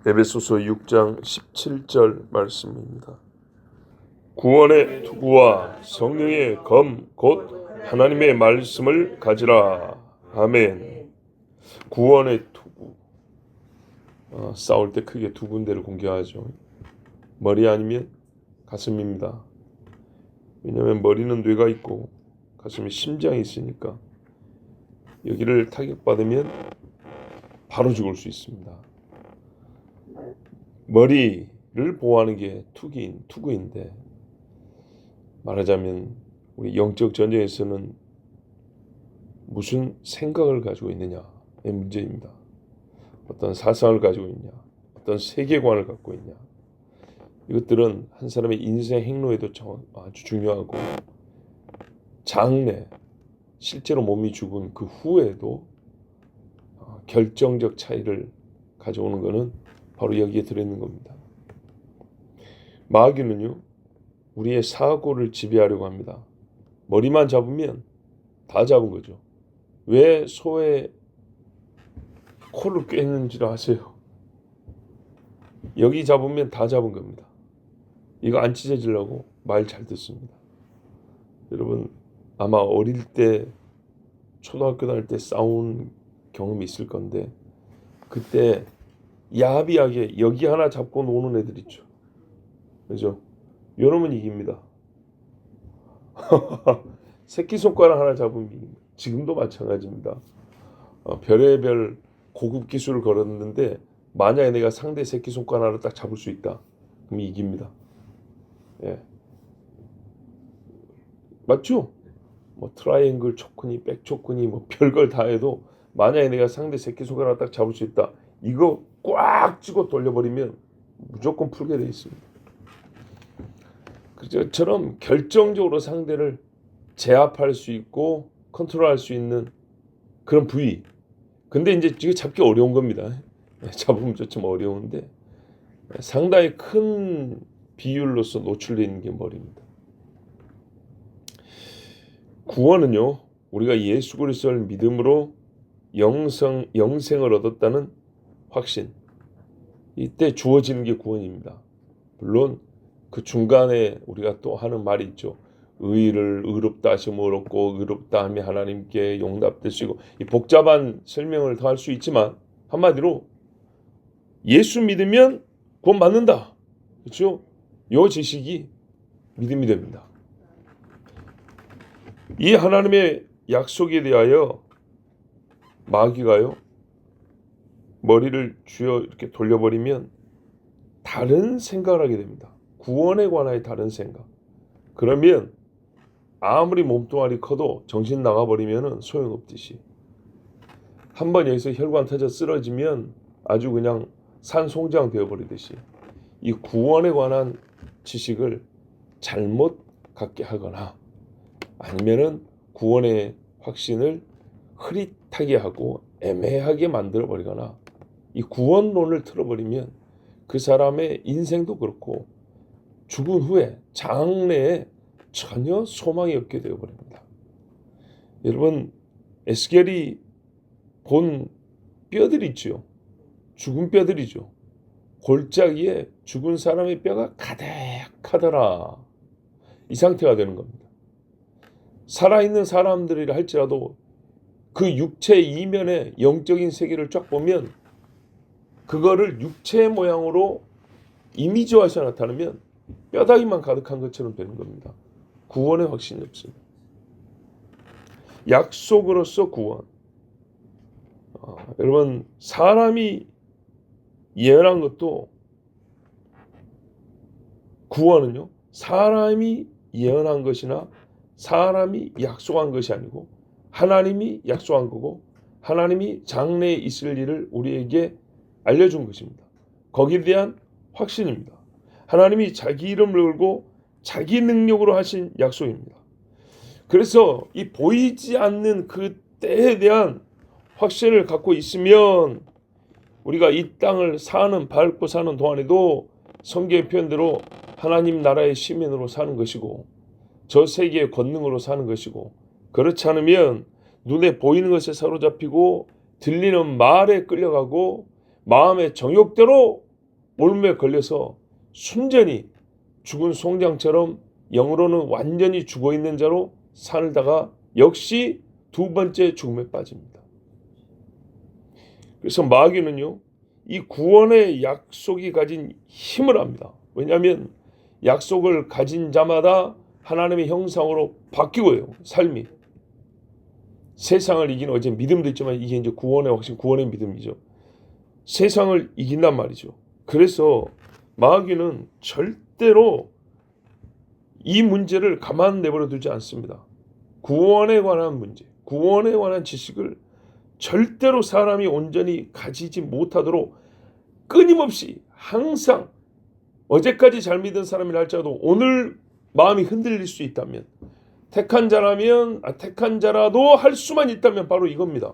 에베소서 6장 17절 말씀입니다. 구원의 투구와 성령의 검 곧 하나님의 말씀을 가지라. 아멘. 구원의 투구. 싸울 때 크게 두 군데를 공격하죠. 머리 아니면 가슴입니다. 왜냐하면 머리는 뇌가 있고 가슴에 심장이 있으니까 여기를 타격받으면 바로 죽을 수 있습니다. 머리를 보호하는 게 투구인데 말하자면 우리 영적 전쟁에서는 무슨 생각을 가지고 있느냐의 문제입니다. 어떤 사상을 가지고 있냐, 어떤 세계관을 갖고 있냐. 이것들은 한 사람의 인생 행로에도 아주 중요하고 장래, 실제로 몸이 죽은 그 후에도 결정적 차이를 가져오는 것은 바로 여기에 들어있는 겁니다. 마귀는요, 우리의 사고를 지배하려고 합니다. 머리만 잡으면 다 잡은 거죠. 왜 소의 코를 꿰는지를 아세요? 여기 잡으면 다 잡은 겁니다. 이거 안 찢어지려고 말 잘 듣습니다. 여러분 아마 어릴 때 초등학교 다닐 때 싸운 경험이 있을 건데 그때 야비하게 여기 하나 잡고 노는 애들 있죠. 그죠? 요놈은 이깁니다. 새끼손가락 하나 잡으면 이깁니다. 지금도 마찬가지입니다. 별의별 고급 기술을 걸었는데 만약에 내가 상대 새끼손가락을 딱 잡을 수 있다. 그럼 이깁니다. 예. 맞죠? 뭐 트라이앵글 초크니 백초크니 뭐 별걸 다 해도 만약에 내가 상대 새끼손가락을 딱 잡을 수 있다. 이거 꽉 쥐고 돌려버리면 무조건 풀게 돼 있습니다. 그처럼 결정적으로 상대를 제압할 수 있고 컨트롤할 수 있는 그런 부위. 근데 이제 이게 잡기 어려운 겁니다. 잡으면 좀 어려운데 상당히 큰 비율로서 노출되어 있는 게 머리입니다. 구원은요, 우리가 예수 그리스도를 믿음으로 영생을 얻었다는 확신. 이때 주어지는 게 구원입니다. 물론 그 중간에 우리가 또 하는 말이 있죠. 의를 의롭다 하시면 의롭고 의롭다 하면 하나님께 용납될 수 있고 이 복잡한 설명을 더 할 수 있지만 한마디로 예수 믿으면 구원 받는다. 그렇죠? 이 지식이 믿음이 됩니다. 이 하나님의 약속에 대하여 마귀가요 머리를 쥐어 이렇게 돌려버리면 다른 생각을 하게 됩니다. 구원에 관하여 다른 생각. 그러면 아무리 몸뚱아리 커도 정신 나가버리면 소용없듯이 한번 여기서 혈관 터져 쓰러지면 아주 그냥 산송장 되어버리듯이 이 구원에 관한 지식을 잘못 갖게 하거나 아니면은 구원의 확신을 흐릿하게 하고 애매하게 만들어버리거나 이 구원론을 틀어버리면 그 사람의 인생도 그렇고 죽은 후에 장래에 전혀 소망이 없게 되어버립니다. 여러분 에스겔이 본 뼈들이 있죠. 죽은 뼈들이죠. 골짜기에 죽은 사람의 뼈가 가득하더라. 이 상태가 되는 겁니다. 살아있는 사람들이라 할지라도 그 육체 이면의 영적인 세계를 쫙 보면 그거를 육체의 모양으로 이미지화해서 나타내면 뼈다귀만 가득한 것처럼 되는 겁니다. 구원의 확신이 없습니다. 약속으로서 구원. 여러분 사람이 예언한 것도 구원은요. 사람이 예언한 것이나 사람이 약속한 것이 아니고 하나님이 약속한 거고 하나님이 장래에 있을 일을 우리에게 알려준 것입니다. 거기에 대한 확신입니다. 하나님이 자기 이름을 걸고 자기 능력으로 하신 약속입니다. 그래서 이 보이지 않는 그 때에 대한 확신을 갖고 있으면 우리가 이 땅을 밟고 사는 동안에도 성경의 표현대로 하나님 나라의 시민으로 사는 것이고 저 세계의 권능으로 사는 것이고 그렇지 않으면 눈에 보이는 것에 사로잡히고 들리는 말에 끌려가고 마음의 정욕대로 몰매 걸려서 순전히 죽은 송장처럼 영으로는 완전히 죽어있는 자로 살다가 역시 두 번째 죽음에 빠집니다. 그래서 마귀는요, 이 구원의 약속이 가진 힘을 압니다. 왜냐하면 약속을 가진 자마다 하나님의 형상으로 바뀌고요. 삶이. 세상을 이긴 어제 믿음도 있지만 이게 이제 구원의 확신, 구원의 믿음이죠. 세상을 이긴단 말이죠. 그래서 마귀는 절대로 이 문제를 가만 내버려 두지 않습니다. 구원에 관한 문제, 구원에 관한 지식을 절대로 사람이 온전히 가지지 못하도록 끊임없이 항상 어제까지 잘 믿은 사람이라 할지라도 오늘 마음이 흔들릴 수 있다면 택한 자라도 할 수만 있다면 바로 이겁니다.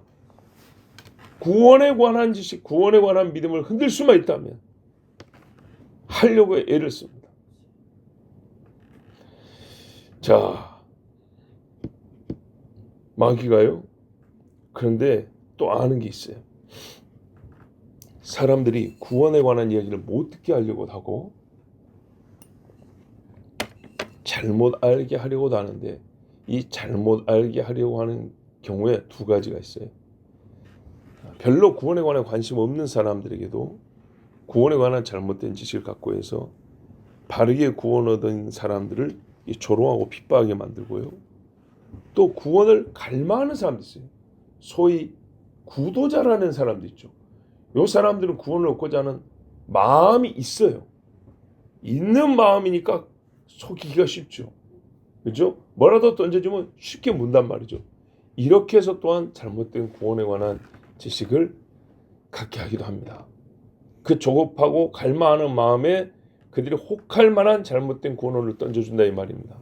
구원에 관한 지식, 구원에 관한 믿음을 흔들 수만 있다면 하려고 애를 씁니다. 자, 마귀가요. 그런데 또 아는 게 있어요. 사람들이 구원에 관한 이야기를 못 듣게 하려고 하고 잘못 알게 하려고 하는데 이 잘못 알게 하려고 하는 경우에 두 가지가 있어요. 별로 구원에 관한 관심 없는 사람들에게도 구원에 관한 잘못된 지식을 갖고 해서 바르게 구원 얻은 사람들을 조롱하고 핍박하게 만들고요. 또 구원을 갈망하는 사람도 있어요. 소위 구도자라는 사람도 있죠. 이 사람들은 구원을 얻고자 하는 마음이 있어요. 있는 마음이니까 속이기가 쉽죠. 그죠? 뭐라도 던져주면 쉽게 문단 말이죠. 이렇게 해서 또한 잘못된 구원에 관한 지식을 갖게 하기도 합니다. 그 조급하고 갈망하는 마음에 그들이 혹할 만한 잘못된 구원을 던져준다 이 말입니다.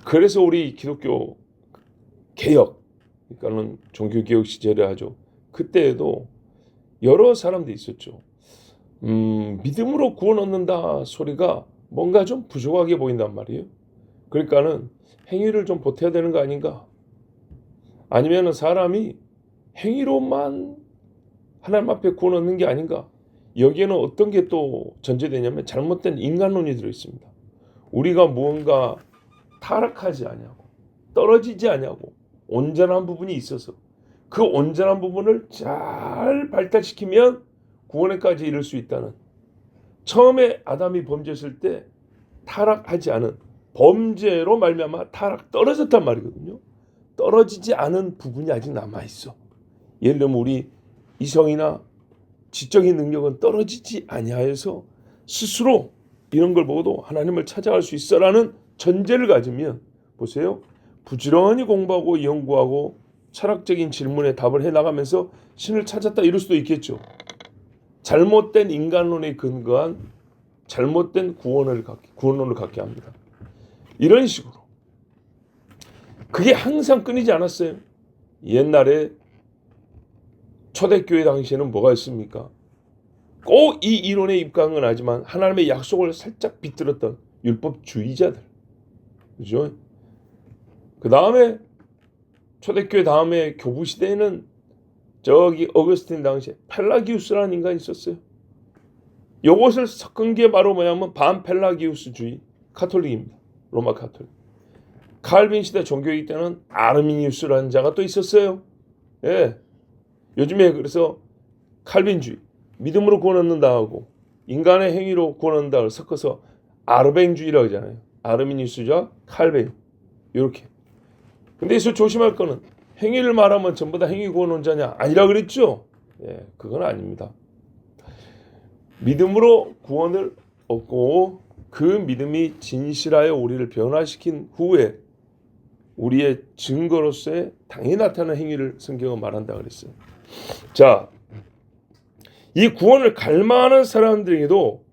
그래서 우리 기독교 개혁, 그러니까는 종교개혁 시절에 하죠. 그때에도 여러 사람들이 있었죠. 믿음으로 구원 얻는다 소리가 뭔가 좀 부족하게 보인단 말이에요. 그러니까는 행위를 좀 보태야 되는 거 아닌가? 아니면은 사람이 행위로만 하나님 앞에 구원 얻는 게 아닌가? 여기에는 어떤 게 또 전제되냐면 잘못된 인간론이 들어있습니다. 우리가 무언가 타락하지 아니하고 떨어지지 아니하고 온전한 부분이 있어서 그 온전한 부분을 잘 발달시키면 구원에까지 이를 수 있다는, 처음에 아담이 범죄했을 때 타락하지 않은, 범죄로 말미암아 타락 떨어졌단 말이거든요. 떨어지지 않은 부분이 아직 남아있어. 예를 들면 우리 이성이나 지적인 능력은 떨어지지 아니하여서 스스로 이런 걸 보고도 하나님을 찾아갈 수 있어라는 전제를 가지면, 보세요, 부지런히 공부하고 연구하고 철학적인 질문에 답을 해나가면서 신을 찾았다 이럴 수도 있겠죠. 잘못된 인간론에 근거한 잘못된 구원론을 갖게 합니다. 이런 식으로 그게 항상 끊이지 않았어요. 옛날에 초대교회 당시에는 뭐가 있습니까? 꼭 이 이론에 입각은 하지만 하나님의 약속을 살짝 비틀었던 율법주의자들, 그죠? 그 다음에 초대교회 다음에 교부 시대에는 저기 어거스틴 당시에 펠라기우스라는 인간이 있었어요. 이것을 섞은 게 바로 뭐냐면 반펠라기우스주의 카톨릭입니다. 로마 카톨릭. 칼빈 시대 종교이기 때는 아르미니우스라는 자가 또 있었어요. 예. 요즘에 그래서 칼빈주의, 믿음으로 구원 얻는다 하고 인간의 행위로 구원 얻는다를 섞어서 아르뱅주의라고 하잖아요. 아르미니우스와 칼빈, 이렇게. 근데 여기서 조심할 거는 행위를 말하면 전부 다 행위 구원론자냐? 아니라 그랬죠. 예, 그건 아닙니다. 믿음으로 구원을 얻고 그 믿음이 진실하여 우리를 변화시킨 후에 우리의 증거로서의 당연히 나타나는 행위를 성경은 말한다 그랬어요. 자, 이 구원을 갈망하는 사람들에게도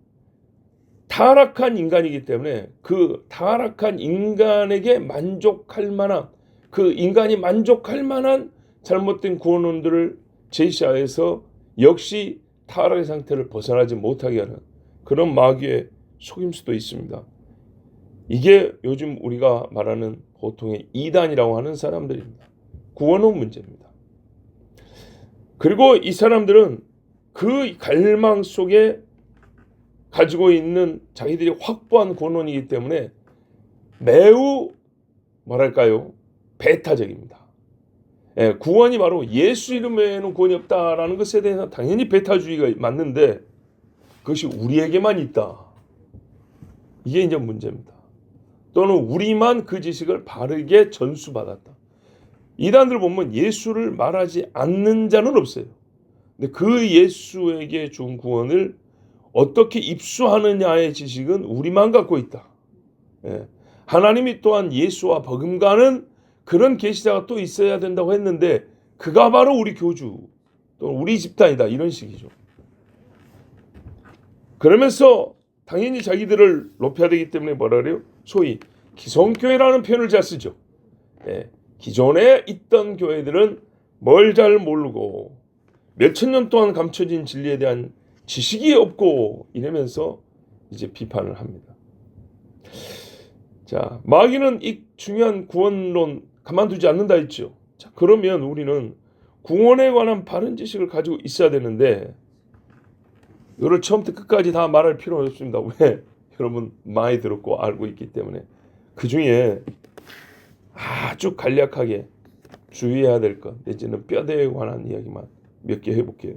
타락한 인간이기 때문에 그 타락한 인간에게 만족할 만한, 그 인간이 만족할 만한 잘못된 구원론들을 제시하여서 역시 타락의 상태를 벗어나지 못하게 하는 그런 마귀의 속임수도 있습니다. 이게 요즘 우리가 말하는 보통의 이단이라고 하는 사람들입니다. 구원론 문제입니다. 그리고 이 사람들은 그 갈망 속에 가지고 있는 자기들이 확보한 권원이기 때문에 매우 뭐랄까요? 배타적입니다. 예, 구원이 바로 예수 이름 외에는 구원이 없다라는 것에 대해서 당연히 배타주의가 맞는데 그것이 우리에게만 있다. 이게 이제 문제입니다. 또는 우리만 그 지식을 바르게 전수받았다. 이단들 보면 예수를 말하지 않는 자는 없어요. 근데 그 예수에게 준 구원을 어떻게 입수하느냐의 지식은 우리만 갖고 있다. 예. 하나님이 또한 예수와 버금가는 그런 계시자가 또 있어야 된다고 했는데 그가 바로 우리 교주 또는 우리 집단이다 이런 식이죠. 그러면서 당연히 자기들을 높여야 되기 때문에 뭐라 그래요? 소위 기성교회라는 표현을 잘 쓰죠. 예. 기존에 있던 교회들은 뭘 잘 모르고 몇천 년 동안 감춰진 진리에 대한 지식이 없고 이러면서 이제 비판을 합니다. 자, 마귀는 이 중요한 구원론 가만두지 않는다 했죠. 자, 그러면 우리는 구원에 관한 바른 지식을 가지고 있어야 되는데 이걸 처음부터 끝까지 다 말할 필요는 없습니다. 왜? 여러분 많이 들었고 알고 있기 때문에 그 중에 아주 간략하게 주의해야 될 것 내지는 뼈대에 관한 이야기만 몇 개 해볼게요.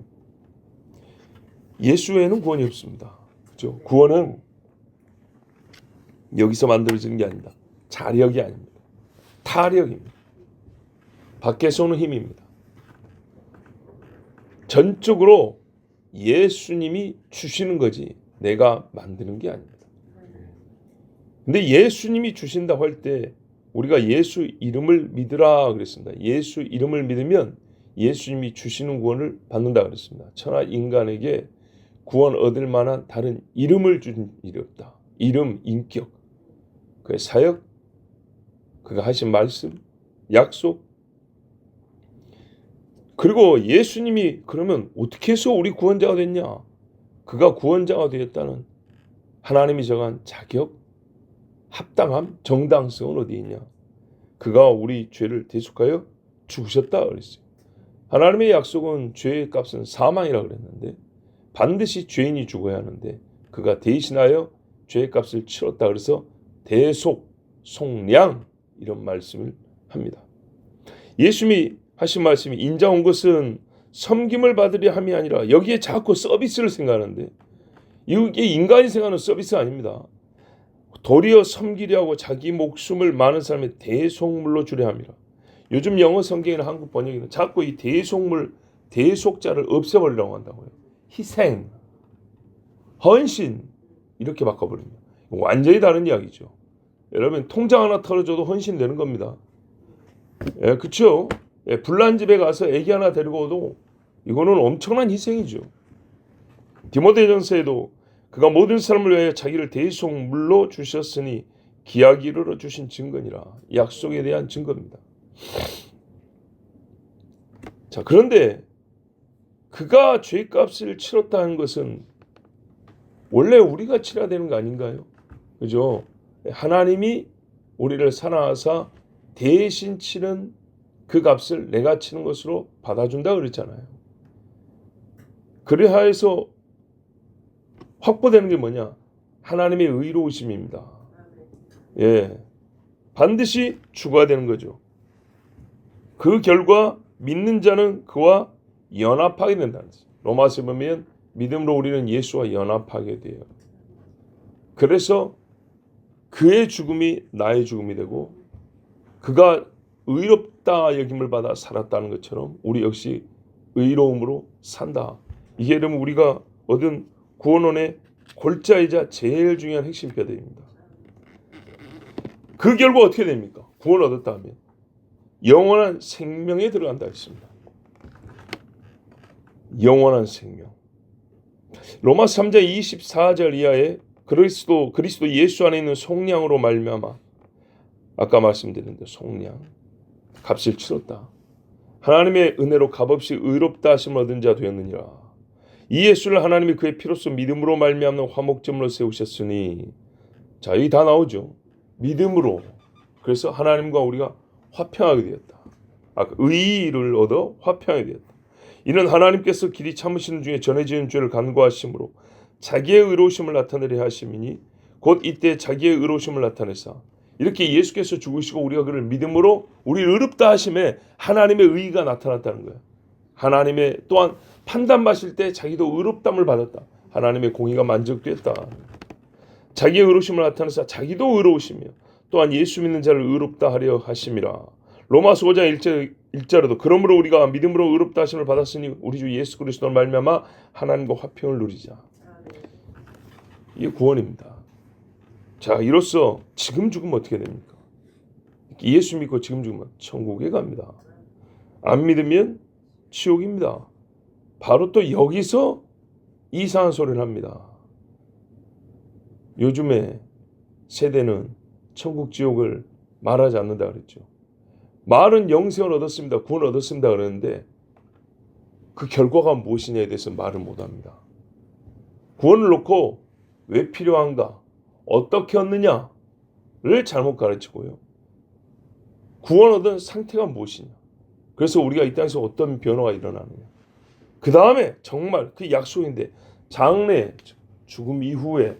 예수 외에는 구원이 없습니다. 그렇죠? 구원은 여기서 만들어지는 게 아닙니다. 자력이 아닙니다. 타력입니다. 밖에서 오는 힘입니다. 전적으로 예수님이 주시는 거지 내가 만드는 게 아닙니다. 근데 예수님이 주신다고 할 때 우리가 예수 이름을 믿으라 그랬습니다. 예수 이름을 믿으면 예수님이 주시는 구원을 받는다 그랬습니다. 천하 인간에게 구원 얻을 만한 다른 이름을 준 일이 없다. 이름, 인격, 그의 사역, 그가 하신 말씀, 약속. 그리고 예수님이 그러면 어떻게 해서 우리 구원자가 됐냐? 그가 구원자가 되었다는 하나님이 정한 자격, 합당함, 정당성은 어디 있냐? 그가 우리 죄를 대속하여 죽으셨다 그랬어요. 하나님의 약속은 죄의 값은 사망이라 그랬는데 반드시 죄인이 죽어야 하는데 그가 대신하여 죄의 값을 치렀다 그래서 대속, 속량 이런 말씀을 합니다. 예수님이 하신 말씀이 인자 온 것은 섬김을 받으려 함이 아니라 여기에 자꾸 서비스를 생각하는데 이게 인간이 생각하는 서비스 아닙니다. 도리어 섬기려 하고 자기 목숨을 많은 사람의 대속물로 주려 함이라. 요즘 영어 성경이나 한국 번역에는 자꾸 이 대속물, 대속자를 없애버리려고 한다고요. 희생, 헌신 이렇게 바꿔버립니다. 완전히 다른 이야기죠. 여러분 통장 하나 털어줘도 헌신되는 겁니다. 예, 그렇죠? 예, 불난 집에 가서 애기 하나 데리고 오도 이거는 엄청난 희생이죠. 디모데전서에도 그가 모든 사람을 위하여 자기를 대속물로 주셨으니 기약 이루러 주신 증거니라. 약속에 대한 증거입니다. 자, 그런데 그가 죄값을 치렀다는 것은 원래 우리가 치러야 되는 거 아닌가요? 그죠? 하나님이 우리를 사랑하사 대신 치는 그 값을 내가 치는 것으로 받아준다 그랬잖아요. 그래하여서 확보되는 게 뭐냐? 하나님의 의로우심입니다. 예, 반드시 죽어야 되는 거죠. 그 결과 믿는 자는 그와 연합하게 된다는 거죠. 로마서에 보면 믿음으로 우리는 예수와 연합하게 돼요. 그래서 그의 죽음이 나의 죽음이 되고 그가 의롭다 여김을 받아 살았다는 것처럼 우리 역시 의로움으로 산다. 이게 여러분 우리가 얻은 구원론의 골자이자 제일 중요한 핵심 뼈대입니다. 그 결과 어떻게 됩니까? 구원 얻었다 하면 영원한 생명에 들어간다 했습니다. 영원한 생명. 로마서 3장 24절 이하에 그리스도 예수 안에 있는 속량으로 말미암아 아까 말씀드렸는데 속량 값을 치렀다. 하나님의 은혜로 값없이 의롭다 하심을 얻은 자 되었느니라. 이 예수를 하나님이 그의 피로써 믿음으로 말미암는 화목제물로 세우셨으니 자 여기 다 나오죠. 믿음으로. 그래서 하나님과 우리가 화평하게 되었다. 의의를 얻어 화평하게 되었다. 이는 하나님께서 길이 참으시는 중에 전해지는 죄를 간구하심으로 자기의 의로우심을 나타내려 하심이니 곧 이때 자기의 의로우심을 나타내사 이렇게 예수께서 죽으시고 우리가 그를 믿음으로 우리를 의롭다 하심에 하나님의 의의가 나타났다는 거예요. 하나님의 또한 판단받으실 때 자기도 의롭담을 받았다. 하나님의 공의가 만족됐다. 자기의 의로우심을 나타내사 자기도 의로우시며 또한 예수 믿는 자를 의롭다 하려 하심이라. 로마서 5장 1절에도 그러므로 우리가 믿음으로 의롭다 하심을 받았으니 우리 주 예수 그리스도로 말미암아 하나님과 화평을 누리자. 이게 구원입니다. 자, 이로써 지금 죽으면 어떻게 됩니까? 예수 믿고 지금 죽으면 천국에 갑니다. 안 믿으면 지옥입니다. 바로 또 여기서 이상한 소리를 합니다. 요즘에 세대는 천국 지옥을 말하지 않는다 그랬죠. 말은 영생을 얻었습니다. 구원을 얻었습니다 그러는데 그 결과가 무엇이냐에 대해서 말을 못합니다. 구원을 놓고 왜 필요한가? 어떻게 얻느냐를 잘못 가르치고요. 구원 얻은 상태가 무엇이냐? 그래서 우리가 이 땅에서 어떤 변화가 일어나느냐? 그 다음에 정말 그 약속인데 장래 죽음 이후에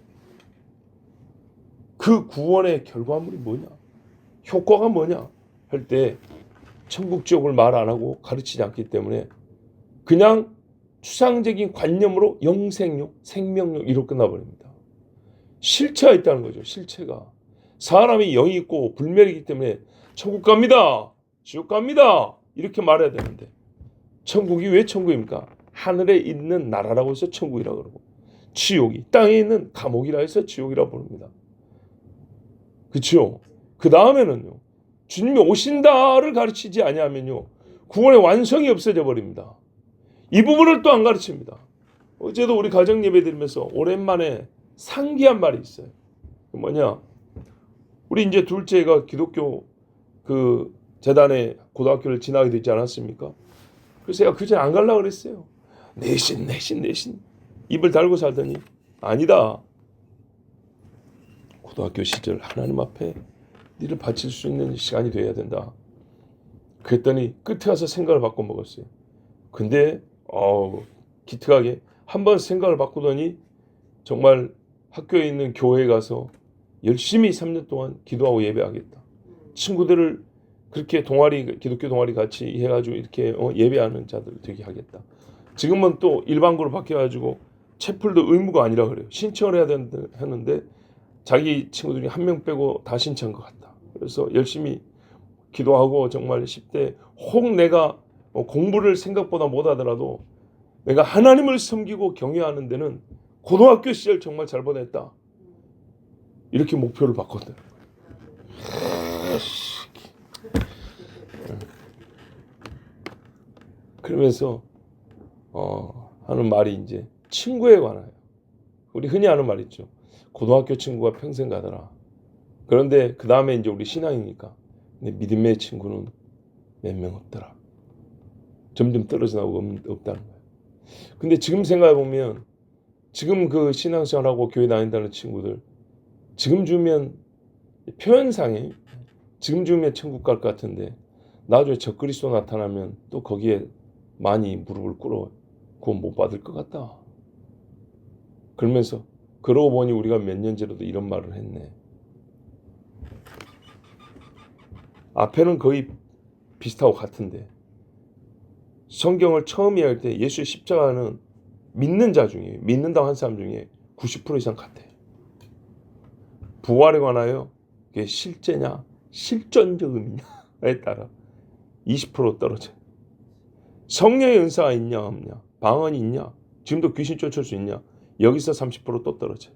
그 구원의 결과물이 뭐냐? 효과가 뭐냐? 할 때 천국 지옥을 말 안 하고 가르치지 않기 때문에 그냥 추상적인 관념으로 영생력, 생명력 이로 끝나버립니다. 실체가 있다는 거죠. 실체가. 사람이 영이 있고 불멸이기 때문에 천국 갑니다. 지옥 갑니다. 이렇게 말해야 되는데 천국이 왜 천국입니까? 하늘에 있는 나라라고 해서 천국이라고 그러고 지옥이 땅에 있는 감옥이라 해서 지옥이라고 부릅니다. 그렇죠? 그 다음에는요. 주님이 오신다를 가르치지 아니하면요. 구원의 완성이 없어져 버립니다. 이 부분을 또 안 가르칩니다. 어제도 우리 가정 예배 드리면서 오랜만에 상기한 말이 있어요. 뭐냐? 우리 이제 둘째가 기독교 그 재단에 고등학교를 지나게 되지 않았습니까? 그래서 제가 그전에 안 가려고 그랬어요. 내신 입을 달고 살더니 아니다. 고등학교 시절 하나님 앞에 니를 바칠 수 있는 시간이 돼야 된다. 그랬더니 끝에 가서 생각을 바꿔 먹었어요. 근데 기특하게 한번 생각을 바꾸더니 정말 학교에 있는 교회에 가서 열심히 3년 동안 기도하고 예배하겠다. 친구들을 그렇게 동아리 기독교 동아리 같이 해가지고 이렇게 예배하는 자들 되게 하겠다. 지금은 또 일반고로 바뀌어가지고 채플도 의무가 아니라 그래요. 신청을 해야 하는데 자기 친구들이 한 명 빼고 다 신청한 것 같다. 그래서 열심히 기도하고 정말 10대 혹 내가 공부를 생각보다 못하더라도 내가 하나님을 섬기고 경외하는 데는 고등학교 시절 정말 잘 보냈다. 이렇게 목표를 바꿨다. 그러면서 하는 말이 이제 친구에 관하여 우리 흔히 하는 말 있죠. 고등학교 친구가 평생 가더라. 그런데 그 다음에 이제 우리 신앙이니까 근데 믿음의 친구는 몇 명 없더라. 점점 떨어져 나오고 없다는 거예요. 근데 지금 생각해 보면 지금 그 신앙생활하고 교회 다닌다는 친구들 지금 주면 표현상에 지금 주면 천국 갈 것 같은데 나중에 적그리스도 나타나면 또 거기에 많이 무릎을 꿇어 구원 못 받을 것 같다. 그러면서 그러고 보니 우리가 몇 년 전에도 이런 말을 했네. 앞에는 거의 비슷하고 같은데 성경을 처음 이해할 때 예수의 십자가는 믿는 자 중에 믿는다고 한 사람 중에 90% 이상 같아요. 부활에 관하여 그게 실제냐 실존적 의미냐에 따라 20% 떨어져요. 성령의 은사가 있냐 없냐 방언이 있냐 지금도 귀신 쫓을 수 있냐 여기서 30% 또 떨어져요.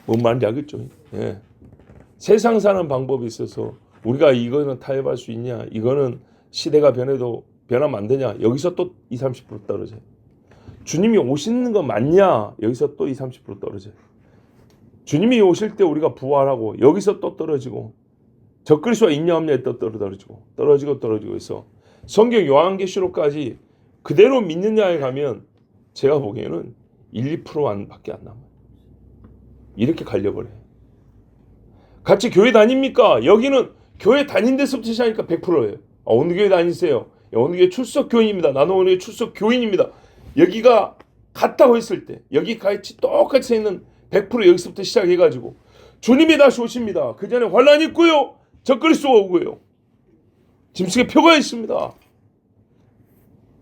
뭔 말인지 알겠죠? 예. 세상 사는 방법이 있어서 우리가 이거는 타협할 수 있냐 이거는 시대가 변해도 변하면 안 되냐 여기서 또 20-30% 떨어져요. 주님이 오시는 거 맞냐 여기서 또 20-30% 떨어져요. 주님이 오실 때 우리가 부활하고 여기서 또 떨어지고 적그리스도가 있냐 없냐에 또 떨어지고 해서 성경 요한계시록까지 그대로 믿느냐에 가면 제가 보기에는 1-2% 밖에 안 남아요. 이렇게 갈려버려요. 같이 교회 다닙니까? 여기는 교회 다닌 데서부터 시작하니까 100%예요. 어느 교회 다니세요? 어느 교회 출석 교인입니다. 나는 어느 교회 출석 교인입니다. 여기가 같다고 했을 때 여기까지 똑같이 서 있는 100% 여기서부터 시작해가지고 주님이 다시 오십니다. 그 전에 환난이 있고요. 적그리스도가 오고요. 짐승의 표가 있습니다.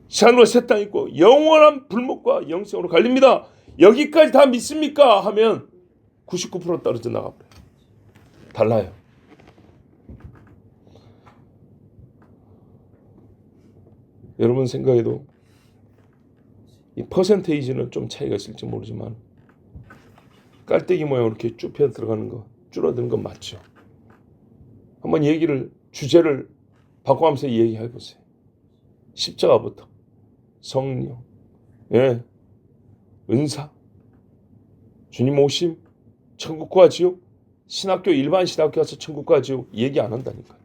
시한으로 새 땅 있고 영원한 불목과 영생으로 갈립니다. 여기까지 다 믿습니까? 하면 99% 떨어져 나가버려요. 달라요. 여러분 생각에도 이 퍼센테이지는 좀 차이가 있을지 모르지만 깔때기 모양으로 이렇게 쭉 펴 들어가는 거, 줄어드는 건 맞죠. 한번 주제를 바꿔가면서 얘기해 보세요. 십자가부터 성령, 은사, 주님 오심, 천국과 지옥, 신학교 일반 신학교 가서 천국과 지옥 얘기 안 한다니까요.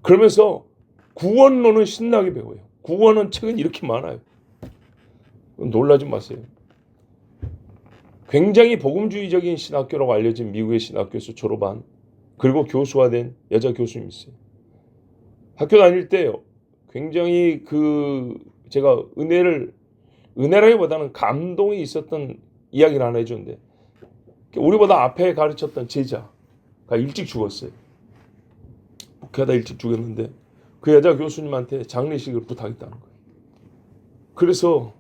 그러면서 구원론은 신나게 배워요. 구원은 책은 이렇게 많아요. 놀라지 마세요. 굉장히 복음주의적인 신학교라고 알려진 미국의 신학교에서 졸업한 그리고 교수가 된 여자 교수님이 있어요. 학교 다닐 때 굉장히 제가 은혜라기보다는 감동이 있었던 이야기를 하나 해줬는데 우리보다 앞에 가르쳤던 제자가 일찍 죽었어요. 목회하다 일찍 죽었는데 그 여자 교수님한테 장례식을 부탁했다는 거예요. 그래서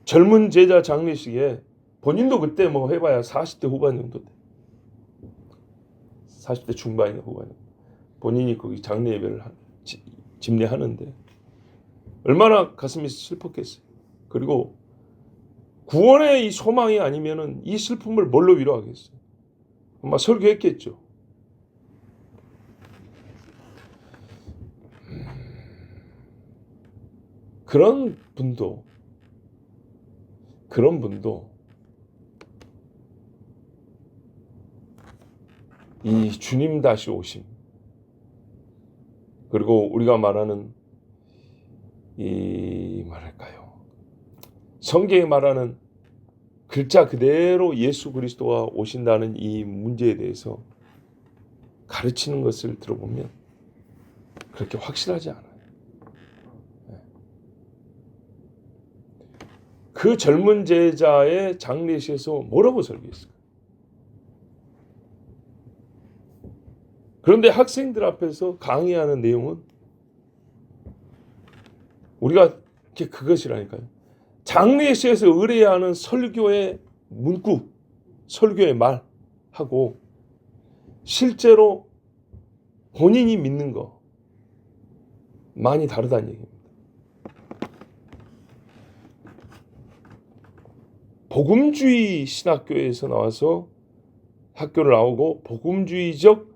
젊은 제자 장례식에 본인도 그때 뭐 해봐야 40대 후반 정도 돼. 40대 중반이나 후반. 본인이 거기 장례 예배를 집례하는데 얼마나 가슴이 슬펐겠어요. 그리고 구원의 이 소망이 아니면은 이 슬픔을 뭘로 위로하겠어요? 아마 설교했겠죠. 그런 분도 이 주님 다시 오심 그리고 우리가 말하는 성경에 말하는 글자 그대로 예수 그리스도가 오신다는 이 문제에 대해서 가르치는 것을 들어보면 그렇게 확실하지 않아요. 그 젊은 제자의 장례식에서 뭐라고 설교했을까? 그런데 학생들 앞에서 강의하는 내용은 우리가 그것이라니까요. 장례식에서 의뢰해야 하는 설교의 문구, 설교의 말하고 실제로 본인이 믿는 거 많이 다르다는 얘기입니다. 복음주의 신학교에서 나와서 학교를 나오고 복음주의적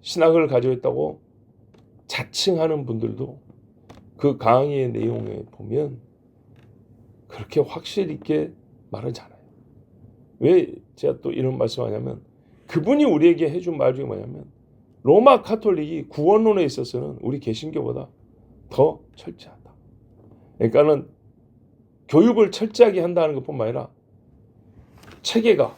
신학을 가지고 있다고 자칭하는 분들도 그 강의의 내용에 보면 그렇게 확실 있게 말하지 않아요. 왜 제가 또 이런 말씀하냐면 그분이 우리에게 해준 말 중에 뭐냐면 로마 카톨릭이 구원론에 있어서는 우리 개신교보다 더 철저하다. 그러니까는 교육을 철저하게 한다는 것뿐만 아니라 체계가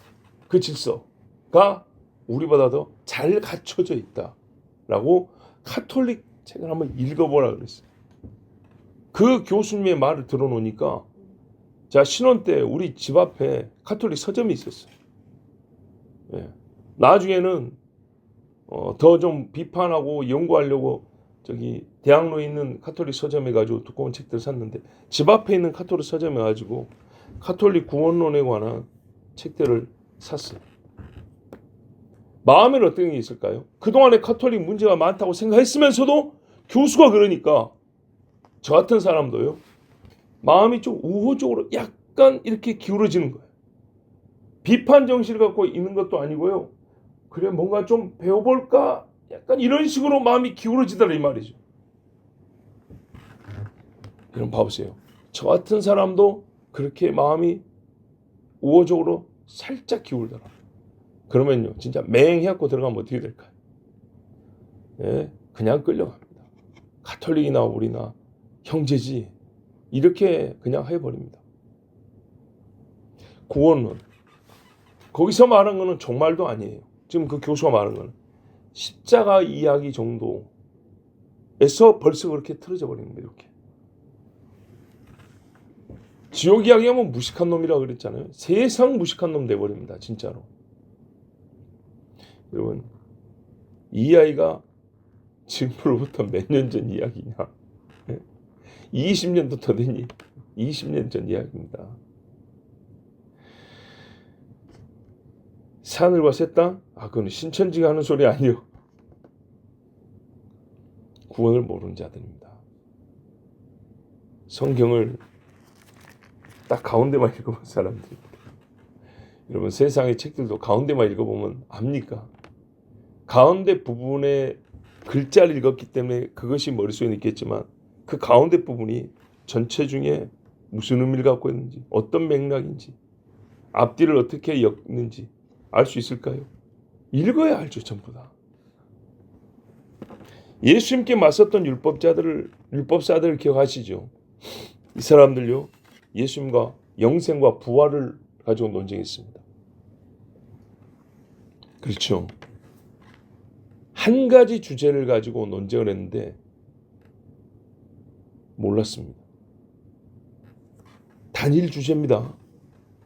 그 질서가 우리보다 더 잘 갖춰져 있다라고 카톨릭 책을 한번 읽어보라 그랬어요. 그 교수님의 말을 들어놓으니까 제가 신혼 때 우리 집 앞에 카톨릭 서점이 있었어요. 나중에는 더 좀 비판하고 연구하려고 저기 대학로에 있는 카톨릭 서점에 가지고 두꺼운 책들을 샀는데 집 앞에 있는 카톨릭 서점에 가지고 카톨릭 구원론에 관한 책들을 샀어요. 마음에는 어떤 게 있을까요? 그동안에 카톨릭 문제가 많다고 생각했으면서도 교수가 그러니까 저 같은 사람도요. 마음이 좀 우호적으로 약간 이렇게 기울어지는 거예요. 비판 정신을 갖고 있는 것도 아니고요. 그래 뭔가 좀 배워볼까? 약간 이런 식으로 마음이 기울어지더라 이 말이죠. 여러분 봐보세요. 저 같은 사람도 그렇게 마음이 우호적으로 살짝 기울더라. 그러면요 진짜 맹해갖고 들어가면 어떻게 될까요? 그냥 끌려갑니다. 가톨릭이나 우리나 형제지 이렇게 그냥 해버립니다. 구원론 거기서 말한 거는 종말도 아니에요. 지금 그 교수가 말한 거는 십자가 이야기 정도에서 벌써 그렇게 틀어져 버리는 거예요. 이렇게 지옥 이야기하면 무식한 놈이라고 그랬잖아요. 세상 무식한 놈 돼버립니다. 진짜로. 여러분, 이 아이가 지금으로부터 몇 년 전 이야기냐? 20년도 더 되니 20년 전 이야기입니다. 산을과 새 땅? 그건 신천지가 하는 소리 아니요. 구원을 모르는 자들입니다. 성경을 딱 가운데만 읽어본 사람들입니다. 여러분, 세상의 책들도 가운데만 읽어보면 압니까? 가운데 부분에 글자를 읽었기 때문에 그것이 머릿속에 있겠지만 그 가운데 부분이 전체 중에 무슨 의미를 갖고 있는지, 어떤 맥락인지, 앞뒤를 어떻게 엮는지 알 수 있을까요? 읽어야 알죠. 전부 다. 예수님께 맞섰던 율법사들을 기억하시죠? 이 사람들요, 예수님과 영생과 부활을 가지고 논쟁했습니다. 그렇죠. 한 가지 주제를 가지고 논쟁을 했는데 몰랐습니다. 단일 주제입니다.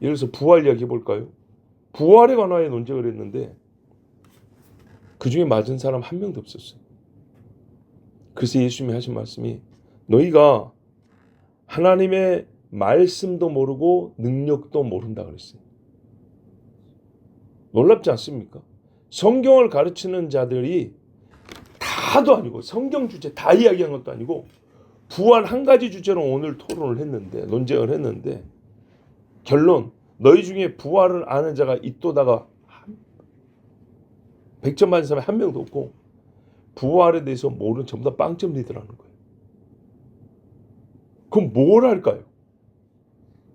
예를 들어서 부활 이야기 해볼까요? 부활에 관하여 논쟁을 했는데 그 중에 맞은 사람 한 명도 없었어요. 그래서 예수님이 하신 말씀이 너희가 하나님의 말씀도 모르고 능력도 모른다 그랬어요. 놀랍지 않습니까? 성경을 가르치는 자들이 다도 아니고 성경 주제 다 이야기한 것도 아니고 부활 한 가지 주제로 오늘 토론을 했는데 논쟁을 했는데 결론 너희 중에 부활을 아는 자가 있도다가 100점 맞은 사람이 한 명도 없고 부활에 대해서 모르는 전부 다 빵점 리더라는 거예요. 그럼 뭘 할까요?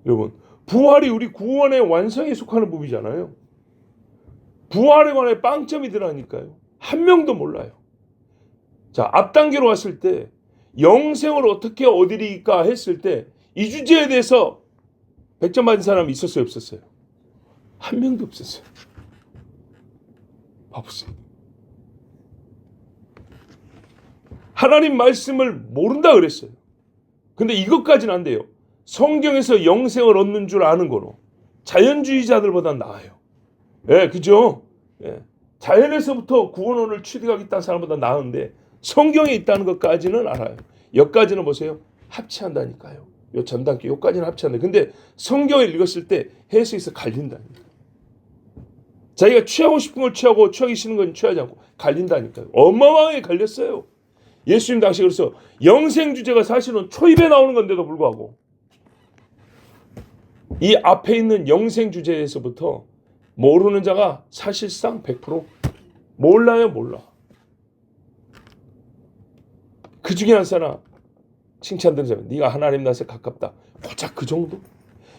여러분, 부활이 우리 구원의 완성에 속하는 부분이잖아요. 부활에 관해 빵점이 들어가니까요. 한 명도 몰라요. 자, 앞단계로 왔을 때 영생을 어떻게 얻으리까 했을 때 이 주제에 대해서 100점 맞은 사람이 있었어요? 없었어요? 한 명도 없었어요. 봐보세요. 하나님 말씀을 모른다 그랬어요. 근데 이것까지는 안 돼요. 성경에서 영생을 얻는 줄 아는 거로 자연주의자들보다 나아요. 예, 그죠? 예. 자연에서부터 구원론을 취득하겠다는 사람보다 나은데 성경에 있다는 것까지는 알아요. 여기까지는 보세요. 합치한다니까요. 요 전단계 요까지는 합치한다. 근데 성경을 읽었을 때 해석에서 갈린다니까. 자기가 취하고 싶은 걸 취하고 취하기 싫은 건 취하지 않고 갈린다니까요. 어마어마하게 갈렸어요. 예수님 당시 그래서 영생 주제가 사실은 초입에 나오는 건데도 불구하고 이 앞에 있는 영생 주제에서부터 모르는 자가 사실상 100% 몰라요. 몰라. 그 중에 한 사람 칭찬드는 사람, 네가 하나님 나라에 가깝다. 고작 그 정도?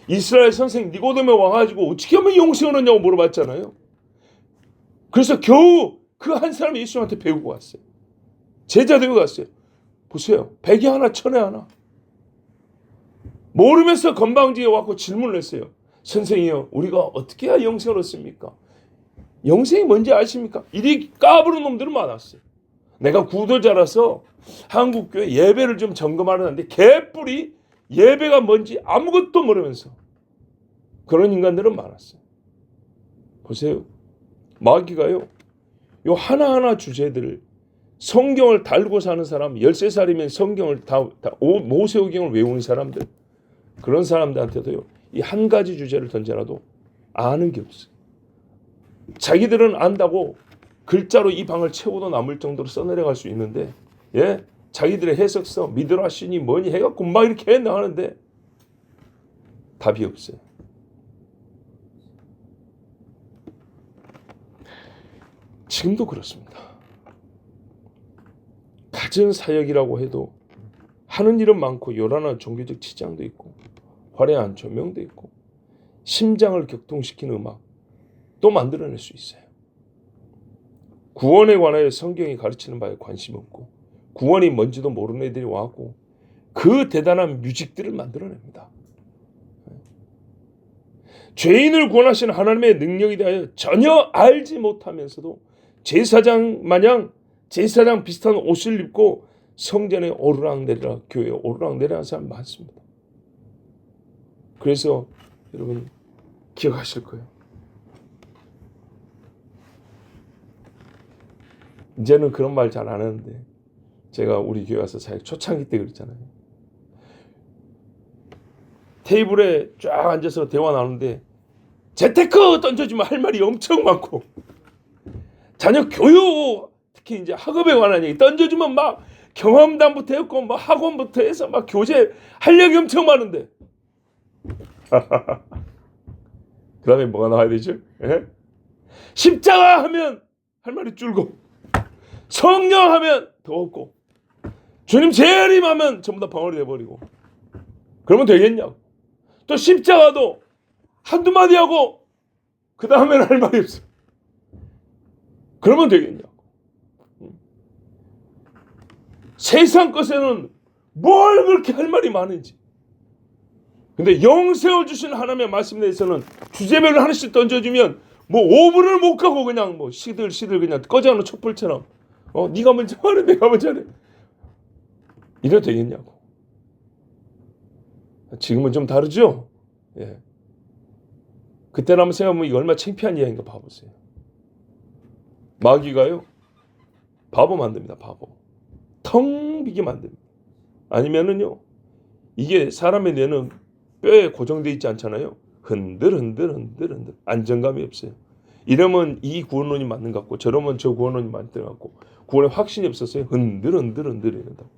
이스라엘 선생 니고데모 와가지고 어떻게 하면 영생을 얻냐고 물어봤잖아요. 그래서 겨우 그 한 사람이 예수님한테 배우고 왔어요. 제자 되고 갔어요. 보세요. 백이 하나 천에 하나. 모르면서 건방지게 와서 질문을 했어요. 선생이요, 우리가 어떻게 해야 영생을 얻습니까? 영생이 뭔지 아십니까? 이리 까부는 놈들은 많았어요. 내가 구도자라서 한국교회 예배를 좀 점검하려는데 개뿔이 예배가 뭔지 아무것도 모르면서 그런 인간들은 많았어요. 보세요. 마귀가요, 요 하나하나 주제들을 성경을 달고 사는 사람, 13살이면 성경을 모세오경을 외우는 사람들, 그런 사람들한테도요, 이 한 가지 주제를 던져놔도 아는 게 없어요. 자기들은 안다고 글자로 이 방을 채워도 남을 정도로 써내려갈 수 있는데, 예, 자기들의 해석서, 미드라시니 뭐니 해갖고 막 이렇게 해나가는데 답이 없어요. 지금도 그렇습니다. 갖은 사역이라고 해도 하는 일은 많고 요란한 종교적 치장도 있고 화려한 조명도 있고 심장을 격동시키는 음악 또 만들어낼 수 있어요. 구원에 관하여 성경이 가르치는 바에 관심 없고 구원이 뭔지도 모르는 애들이 와갖고 그 대단한 뮤직들을 만들어냅니다. 죄인을 구원하시는 하나님의 능력에 대하여 전혀 알지 못하면서도 제사장 마냥 제사장 비슷한 옷을 입고 성전에 오르락내리락 교회에 오르락내리락 하는 사람 많습니다. 그래서 여러분 기억하실 거예요. 이제는 그런 말 잘 안 하는데 제가 우리 교회 와서 사역 초창기 때 그랬잖아요. 테이블에 쫙 앉아서 대화 나누는데 재테크 던져주면 할 말이 엄청 많고 자녀 교육 특히 이제 학업에 관한 얘기 던져주면 막 경험담부터 했고 막 학원부터 해서 막 교재 활력이 엄청 많은데 그 다음에 뭐가 나와야 되죠? 예? 십자가 하면 할 말이 줄고 성령 하면 더 없고 주님 재림 하면 전부 다 벙어리 돼버리고 그러면 되겠냐고. 또 십자가도 한두 마디 하고 그 다음에는 할 말이 없어. 그러면 되겠냐고. 세상 것에는 뭘 그렇게 할 말이 많은지. 근데 영생을 주신 하나님의 말씀에 대해서는 주제별로 하나씩 던져주면 뭐 5분을 못 가고 그냥 뭐 시들 그냥 꺼져가는 촛불처럼 네가 먼저 하래 내가 먼저 하래 이래도 되겠냐고. 지금은 좀 다르죠? 예. 그때는 한번 생각해보면 이거 얼마나 창피한 이야기인가 봐보세요. 마귀가요 바보 만듭니다. 바보. 텅 비게 만듭니다. 아니면은요 이게 사람의 뇌는 뼈에 고정되어 있지 않잖아요. 흔들 안정감이 없어요. 이러면 이 구원론이 맞는 것 같고 저러면 저 구원론이 맞는 것 같고 구원에 확신이 없었어요. 흔들 이런다고.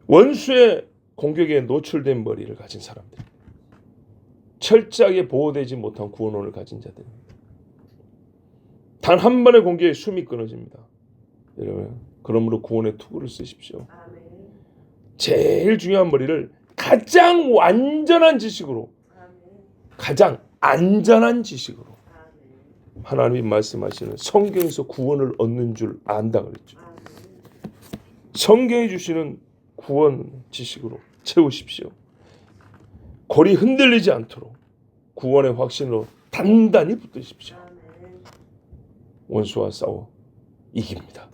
원수의 공격에 노출된 머리를 가진 사람들, 철저하게 보호되지 못한 구원론을 가진 자들입니다. 단 한 번의 공격에 숨이 끊어집니다. 여러분, 그러므로 구원의 투구를 쓰십시오. 제일 중요한 머리를 가장 완전한 지식으로, 가장 안전한 지식으로 하나님이 말씀하시는 성경에서 구원을 얻는 줄 안다 그랬죠. 성경이 주시는 구원 지식으로 채우십시오. 골이 흔들리지 않도록 구원의 확신으로 단단히 붙드십시오. 원수와 싸워 이깁니다.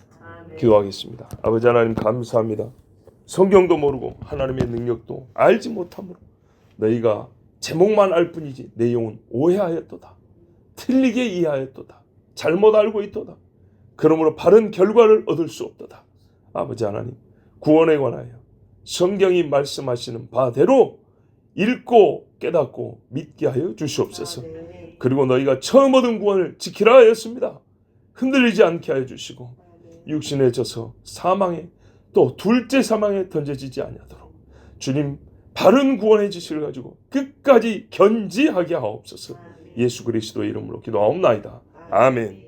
기도하겠습니다. 아버지 하나님 감사합니다. 성경도 모르고 하나님의 능력도 알지 못함으로 너희가 제목만 알 뿐이지 내용은 오해하였도다. 틀리게 이해하였도다. 잘못 알고 있도다. 그러므로 바른 결과를 얻을 수 없도다. 아버지 하나님 구원에 관하여 성경이 말씀하시는 바대로 읽고 깨닫고 믿게 하여 주시옵소서. 그리고 너희가 처음 얻은 구원을 지키라 하였습니다. 흔들리지 않게 하여 주시고 육신에 져서 사망에 또 둘째 사망에 던져지지 아니하도록 주님 바른 구원의 지식을 가지고 끝까지 견지하게 하옵소서. 예수 그리스도의 이름으로 기도하옵나이다. 아멘.